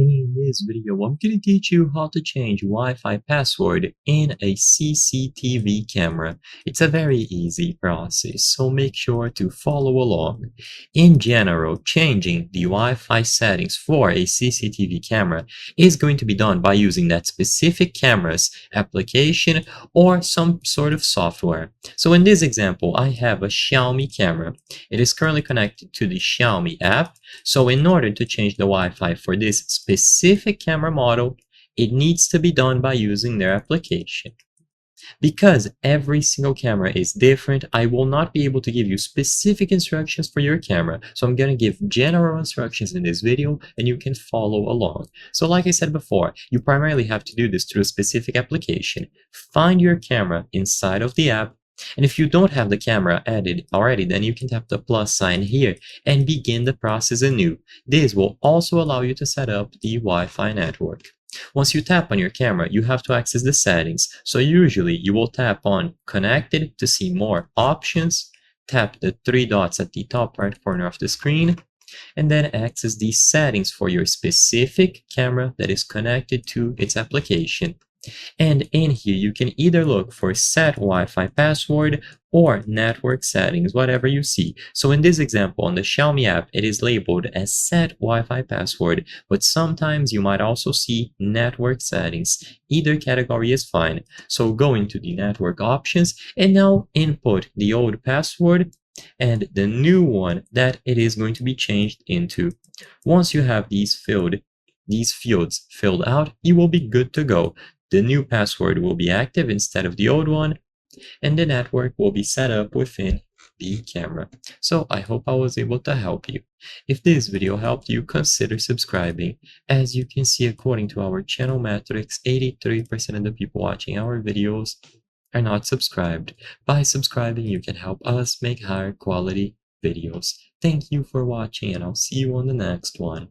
In this video, I'm going to teach you how to change Wi-Fi password in a CCTV camera. It's a very easy process, so make sure to follow along. In general, changing the Wi-Fi settings for a CCTV camera is going to be done by using that specific camera's application or some sort of software. So in this example, I have a Xiaomi camera. It is currently connected to the Xiaomi app. So in order to change the Wi-Fi for this specific camera model, it needs to be done by using their application. Because every single camera is different, I will not be able to give you specific instructions for your camera. So I'm going to give general instructions in this video and you can follow along. So like I said before, you primarily have to do this through a specific application. Find your camera inside of the app. And if you don't have the camera added already, then you can tap the plus sign here and begin the process anew. This will also allow you to set up the Wi-Fi network. Once you tap on your camera, you have to access the settings. So usually you will tap on Connected to see more options, tap the three dots at the top right corner of the screen, and then access the settings for your specific camera that is connected to its application. And in here, you can either look for set Wi-Fi password or network settings, whatever you see. So in this example, on the Xiaomi app, it is labeled as set Wi-Fi password, but sometimes you might also see network settings. Either category is fine. So go into the network options and now input the old password and the new one that it is going to be changed into. Once you have these fields filled out, you will be good to go. The new password will be active instead of the old one, and the network will be set up within the camera. So I hope I was able to help you. If this video helped you, consider subscribing. As you can see, according to our channel metrics, 83% of the people watching our videos are not subscribed. By subscribing, you can help us make higher quality videos. Thank you for watching, and I'll see you on the next one.